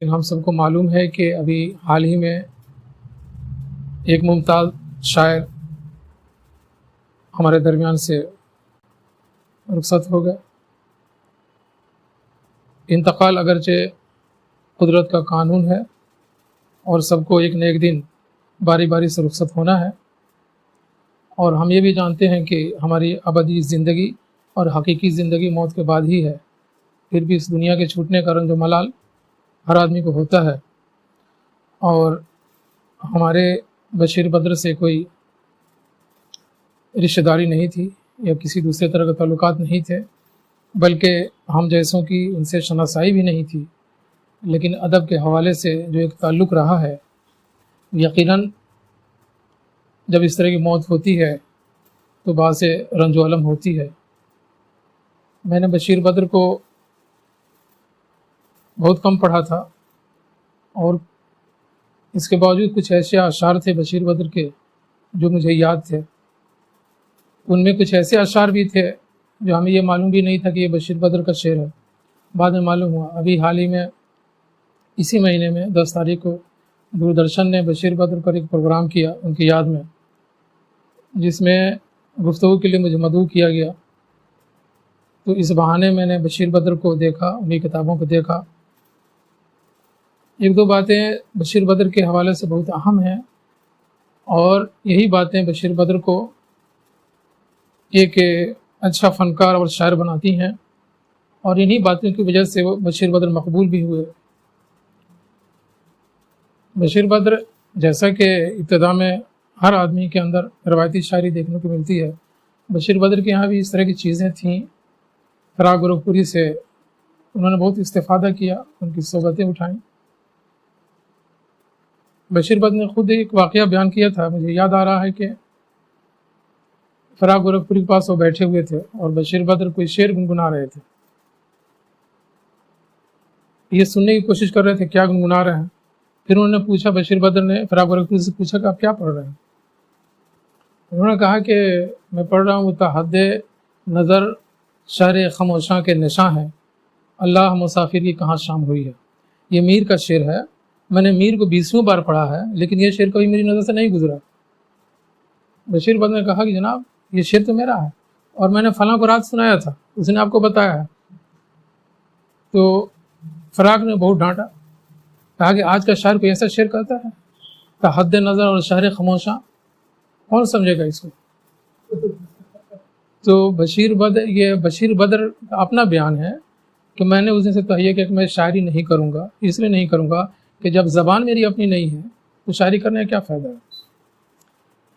ہم سب کو معلوم ہے کہ ابھی حال ہی میں ایک ممتاز شاعر ہمارے درمیان سے رخصت ہو گئے۔ انتقال اگرچہ قدرت کا قانون ہے اور سب کو ایک نہ ایک دن باری باری سے رخصت ہونا ہے، اور ہم یہ بھی جانتے ہیں کہ ہماری ابدی زندگی اور حقیقی زندگی موت کے بعد ہی ہے۔ پھر بھی اس دنیا کے چھوٹنے کا رنج و ملال ہر آدمی کو ہوتا ہے، اور ہمارے بشیر بدر سے کوئی رشتہ داری نہیں تھی یا کسی دوسرے طرح کے تعلقات نہیں تھے، بلکہ ہم جیسوں کی ان سے شناسائی بھی نہیں تھی، لیکن ادب کے حوالے سے جو ایک تعلق رہا ہے، یقیناً جب اس طرح کی موت ہوتی ہے تو باعث رنج و الم ہوتی ہے۔ میں نے بشیر بدر کو بہت کم پڑھا تھا، اور اس کے باوجود کچھ ایسے اشعار تھے بشیر بدر کے جو مجھے یاد تھے۔ ان میں کچھ ایسے اشعار بھی تھے جو ہمیں یہ معلوم بھی نہیں تھا کہ یہ بشیر بدر کا شعر ہے، بعد میں معلوم ہوا۔ ابھی حال ہی میں اسی مہینے میں 10 تاریخ کو دوردرشن نے بشیر بدر پر ایک پروگرام کیا ان کی یاد میں، جس میں گفتگو کے لیے مجھے مدعو کیا گیا۔ تو اس بہانے میں نے بشیر بدر کو دیکھا، انہی کتابوں کو دیکھا۔ ایک دو باتیں بشیر بدر کے حوالے سے بہت اہم ہیں، اور یہی باتیں بشیر بدر کو ایک اچھا فنکار اور شاعر بناتی ہیں، اور انہی باتوں کی وجہ سے وہ بشیر بدر مقبول بھی ہوئے۔ بشیر بدر جیسا کہ ابتدا میں ہر آدمی کے اندر روایتی شاعری دیکھنے کو ملتی ہے، بشیر بدر کے یہاں بھی اس طرح کی چیزیں تھیں۔ فراق گورکھپوری سے انہوں نے بہت استفادہ کیا، ان کی صحبتیں اٹھائیں۔ بشیر بدر نے خود ایک واقعہ بیان کیا تھا، مجھے یاد آ رہا ہے کہ فراق گورکھپوری کے پاس وہ بیٹھے ہوئے تھے اور بشیر بدر کوئی شعر گنگنا رہے تھے۔ یہ سننے کی کوشش کر رہے تھے کیا گنگنا رہے ہیں۔ پھر انہوں نے پوچھا، بشیر بدر نے فراق گورکھپوری سے پوچھا کہ آپ کیا پڑھ رہے ہیں؟ انہوں نے کہا کہ میں پڑھ رہا ہوں تحد نظر شہر خموشاں کے نشاں ہیں، اللہ مسافر کی کہاں شام ہوئی ہے۔ یہ میر کا شعر ہے، میں نے میر کو 20ویں بار پڑھا ہے، لیکن یہ شعر کبھی میری نظر سے نہیں گزرا۔ بشیر بدر نے کہا کہ جناب یہ شعر تو میرا ہے، اور میں نے فلاں کو رات سنایا تھا، اس نے آپ کو بتایا ہے۔ تو فراق نے بہت ڈانٹا، کہا کہ آج کا شاعر کوئی ایسا شعر کرتا ہے، تحد نظر اور شہر خموشاں، کون سمجھے گا اس کو؟ تو بشیر بدر کا اپنا بیان ہے کہ میں نے اس دن سے تہیہ کیا کہ میں شاعری نہیں کروں گا، اس لیے نہیں کروں گا کہ جب زبان میری اپنی نہیں ہے تو شاعری کرنے کا کیا فائدہ ہے۔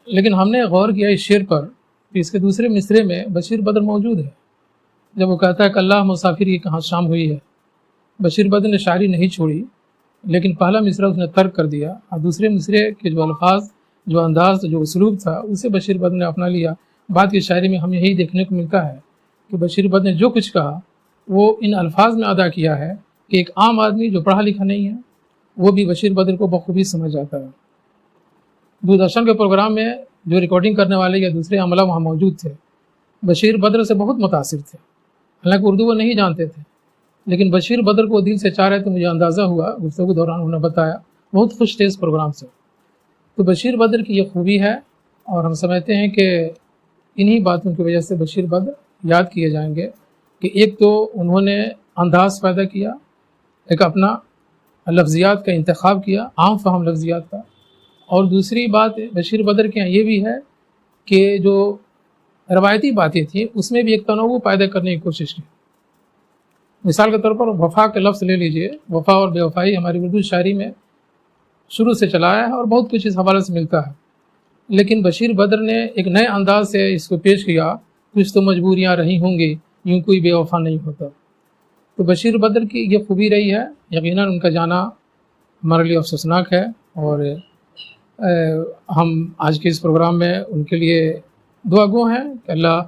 لیکن ہم نے غور کیا اس شعر پر کہ اس کے دوسرے مصرے میں بشیر بدر موجود ہے، جب وہ کہتا ہے کہ اللہ مسافر کی کہاں شام ہوئی ہے۔ بشیر بدر نے شاعری نہیں چھوڑی، لیکن پہلا مصرع اس نے ترک کر دیا، اور دوسرے مصرے کے جو الفاظ، جو انداز، جو اسلوب تھا، اسے بشیر بدر نے اپنا لیا۔ بعد کی شاعری میں ہمیں یہی دیکھنے کو ملتا ہے کہ بشیر بدر نے جو کچھ کہا وہ ان الفاظ میں ادا کیا ہے کہ ایک عام آدمی جو پڑھا لکھا نہیں ہے وہ بھی بشیر بدر کو بخوبی سمجھ جاتا ہے۔ دوردرشن کے پروگرام میں جو ریکارڈنگ کرنے والے یا دوسرے عملہ وہاں موجود تھے، بشیر بدر سے بہت متاثر تھے، حالانکہ اردو وہ نہیں جانتے تھے، لیکن بشیر بدر کو دل سے چاہ رہے تو مجھے اندازہ ہوا، گفتگو کے دوران انہوں نے بتایا، بہت خوش تھے اس پروگرام سے۔ تو بشیر بدر کی یہ خوبی ہے، اور ہم سمجھتے ہیں کہ انہی باتوں کی وجہ سے بشیر بدر یاد کیے جائیں گے کہ ایک تو انہوں نے انداز پیدا کیا، ایک اپنا لفظیات کا انتخاب کیا، عام فہم لفظیات کا، اور دوسری بات بشیر بدر کے یہاں یہ بھی ہے کہ جو روایتی باتیں تھیں اس میں بھی ایک تنوع پیدا کرنے کی کوشش کی۔ مثال کے طور پر وفا کے لفظ لے لیجئے، وفا اور بے وفائی ہماری اردو شاعری میں شروع سے چلا ہے اور بہت کچھ اس حوالے سے ملتا ہے، لیکن بشیر بدر نے ایک نئے انداز سے اس کو پیش کیا، کچھ تو مجبوریاں رہی ہوں گی، یوں کوئی بے وفا نہیں ہوتا۔ تو بشیر بدر کی یہ خوبی رہی ہے، یقیناً ان کا جانا ہمارے لیے افسوسناک ہے، اور ہم آج کے اس پروگرام میں ان کے لیے دعا گو ہیں کہ اللہ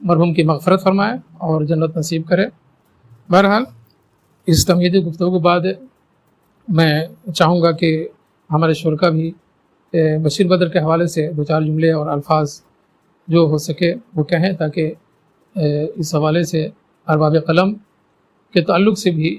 مرحوم کی مغفرت فرمائے اور جنت نصیب کرے۔ بہرحال اس تمہیدی گفتگو کے بعد میں چاہوں گا کہ ہمارے شرکا بھی بشیر بدر کے حوالے سے دو چار جملے اور الفاظ جو ہو سکے وہ کہیں، تاکہ اس حوالے سے ارباب قلم کے تعلق سے بھی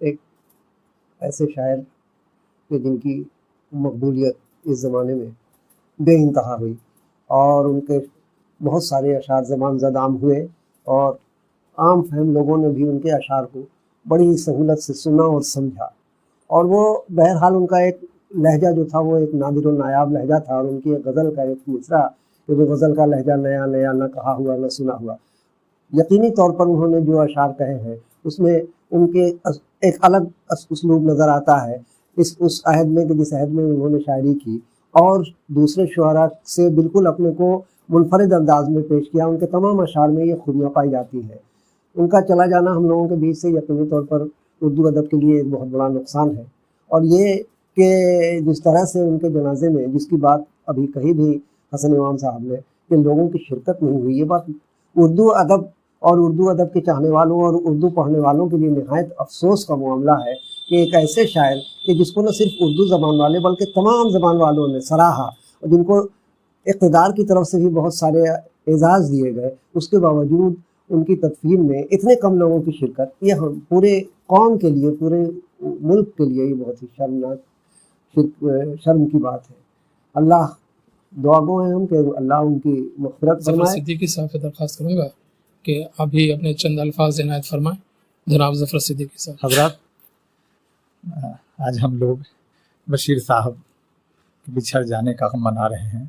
ایک ایسے شاعر کہ جن کی مقبولیت اس زمانے میں بے انتہا ہوئی اور ان کے بہت سارے اشعار زبان زد عام ہوئے اور عام فہم لوگوں نے بھی ان کے اشعار کو بڑی سہولت سے سنا اور سمجھا. اور وہ بہرحال ان کا ایک لہجہ جو تھا وہ ایک نادر و نایاب لہجہ تھا اور ان کی ایک غزل کا ایک مصرع کہ وہ غزل کا لہجہ نیا نیا نہ کہا ہوا نہ سنا ہوا. یقینی طور پر انہوں نے جو اشعار کہے ہیں اس میں ان کے ایک الگ اسلوب نظر آتا ہے اس عہد میں کہ جس عہد میں انہوں نے شاعری کی اور دوسرے شعراء سے بالکل اپنے کو منفرد انداز میں پیش کیا. ان کے تمام اشعار میں یہ خوبیاں پائی جاتی ہیں. ان کا چلا جانا ہم لوگوں کے بیچ سے یقینی طور پر اردو ادب کے لیے ایک بہت بڑا نقصان ہے. اور یہ کہ جس طرح سے ان کے جنازے میں جس کی بات ابھی کہی بھی حسن امام صاحب نے کہ لوگوں کی شرکت نہیں ہوئی، یہ بات اردو ادب اور اردو ادب کے چاہنے والوں اور اردو پڑھنے والوں کے لیے نہایت افسوس کا معاملہ ہے کہ ایک ایسے شاعر کہ جس کو نہ صرف اردو زبان والے بلکہ تمام زبان والوں نے سراہا اور جن کو اقتدار کی طرف سے بھی بہت سارے اعزاز دیے گئے، اس کے باوجود ان کی تدفین میں اتنے کم لوگوں کی شرکت، یہ ہم پورے قوم کے لیے پورے ملک کے لیے یہ بہت ہی شرم کی بات ہے. اللہ دعا گو ہیں ہم کہ اللہ ان کی مغفرت ظفر فرمائے. صدیقی صاحب سے درخواست کروں گا کہ ابھی اپنے چند الفاظ عنایت فرمائیں. جناب ظفر صدیقی صاحب. حضرات، آج ہم لوگ بشیر صاحب کے بچھڑ جانے کا غم منا رہے ہیں.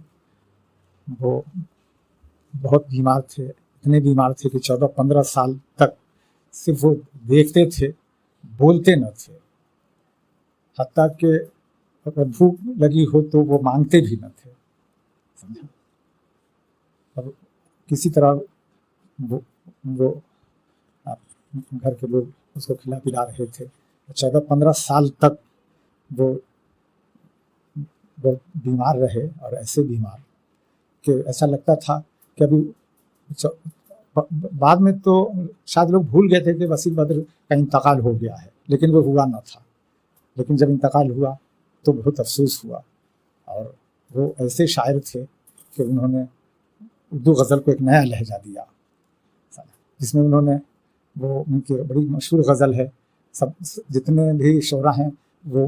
وہ بہت بیمار تھے، اتنے بیمار تھے کہ 14-15 سال تک صرف وہ دیکھتے تھے، بولتے نہ تھے. حتیٰ کہ اگر بھوک لگی ہو تو وہ مانگتے بھی نہ تھے، سمجھا. اور کسی طرح وہ گھر کے لوگ اس کو کھلا پلا رہے تھے. 14-15 سال تک وہ بیمار رہے اور ایسے بیمار کہ ایسا لگتا تھا کہ ابھی بعد میں تو شاید لوگ بھول گئے تھے کہ بشیر بدر کا انتقال ہو گیا ہے، لیکن وہ ہوا نہ تھا. لیکن جب انتقال ہوا تو بہت افسوس ہوا. اور وہ ایسے شاعر تھے کہ انہوں نے اردو غزل کو ایک نیا لہجہ دیا، جس میں انہوں نے وہ ان کی بڑی مشہور غزل ہے، سب جتنے بھی شعراء ہیں وہ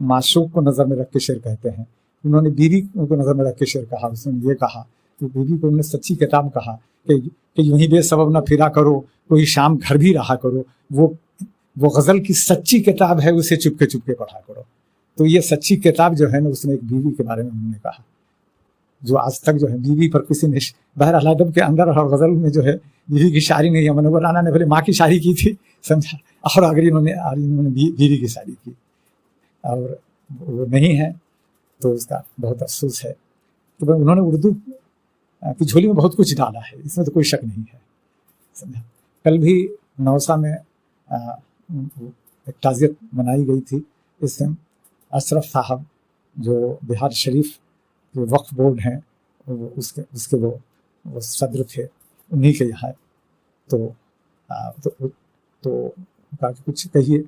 معشوق کو نظر میں رکھ کے شعر کہتے ہیں. انہوں نے بیوی کو نظر میں رکھ کے شعر کہا. اس نے یہ کہا کہ بیوی کو انہوں نے سچی کتاب کہا کہ یوں ہی بے سبب نہ پھرا کرو، کوئی شام گھر بھی رہا کرو. وہ غزل کی سچی کتاب ہے، اسے چپ کے پڑھا کرو. تو یہ سچی کتاب جو ہے نا، اس نے ایک بیوی کے بارے میں انہوں نے کہا، جو آج تک جو ہے بیوی پر کسی نے بہرحال ادب کے اندر اور غزل میں جو ہے بیوی کی شاعری نہیں ہے. منور رانا نے بھلے ماں کی شاعری کی تھی، سمجھا، اور اگر انہوں نے بیوی کی شاعری کی اور وہ نہیں ہے تو اس کا بہت افسوس ہے کہ انہوں نے اردو کی جھولی میں بہت کچھ ڈالا ہے، اس میں تو کوئی شک نہیں ہے، سمجھا. کل بھی نوسا میں ایک تعزیت منائی گئی تھی. اس میں اشرف صاحب جو بہار شریف جو وقف بورڈ ہیں اس کے وہ صدر تھے، انہی کے یہاں. تو کہا کہ کچھ کہیے.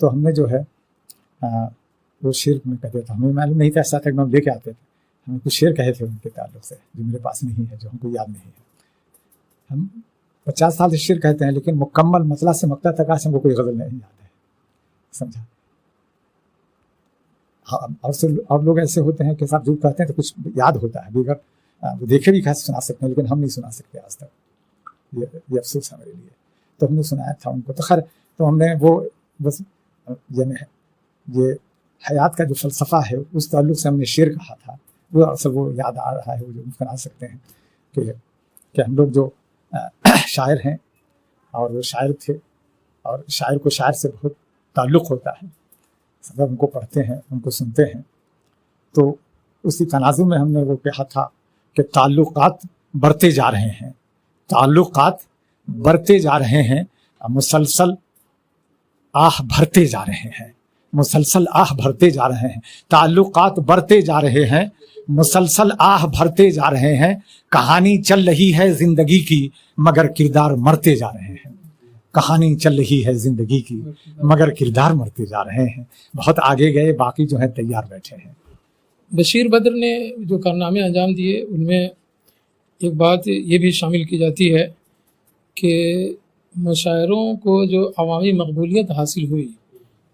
تو ہم نے جو ہے وہ شعر میں کہتے تھے، ہمیں معلوم نہیں تھا، ایسا تھا کہ ہم لے کے آتے تھے. ہم نے کچھ شعر کہے تھے ان کے تعلق سے جو میرے پاس نہیں ہے، جو ہم کو یاد نہیں ہے. ہم 50 سال سے شعر کہتے ہیں لیکن مکمل مطلع سے مقطع تک آج ہم کو کوئی غزل نہیں یاد ہے، سمجھا. اور لوگ ایسے ہوتے ہیں کہ صاحب جو کہتے ہیں تو کچھ یاد ہوتا ہے، دیگر وہ دیکھے بھی کیسے سنا سکتے ہیں لیکن ہم نہیں سنا سکتے آج تک. یہ افسوس ہے میرے لیے. تو ہم نے سنایا تھا ان کو. تو خیر، تو ہم نے وہ بس یہ حیات کا جو فلسفہ ہے اس تعلق سے ہم نے شعر کہا تھا، وہ اصل وہ یاد آ رہا ہے، وہ جو سنا سکتے ہیں کہ ہم لوگ جو شاعر ہیں اور وہ شاعر تھے اور شاعر کو شاعر سے بہت تعلق ہوتا ہے. سب ان کو پڑھتے ہیں، ان کو سنتے ہیں. تو اسی تناظر میں ہم نے وہ کہا تھا کہ تعلقات بڑھتے جا رہے ہیں، تعلقات بڑھتے جا رہے ہیں، مسلسل آہ بھرتے جا رہے ہیں، مسلسل آہ بھرتے جا رہے ہیں. تعلقات بڑھتے جا رہے ہیں، مسلسل آہ بھرتے جا رہے ہیں. کہانی چل رہی ہے زندگی کی مگر کردار مرتے جا رہے ہیں. کہانی چل رہی ہے زندگی کی مگر کردار مرتے جا رہے ہیں. بہت آگے گئے، باقی جو ہیں تیار بیٹھے ہیں. بشیر بدر نے جو کارنامے انجام دیے ان میں ایک بات یہ بھی شامل کی جاتی ہے کہ مشاعروں کو جو عوامی مقبولیت حاصل ہوئی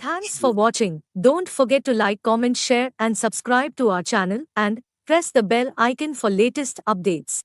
Thanks for watching. Don't forget to like, comment, share and subscribe to our channel and press the bell icon for latest updates.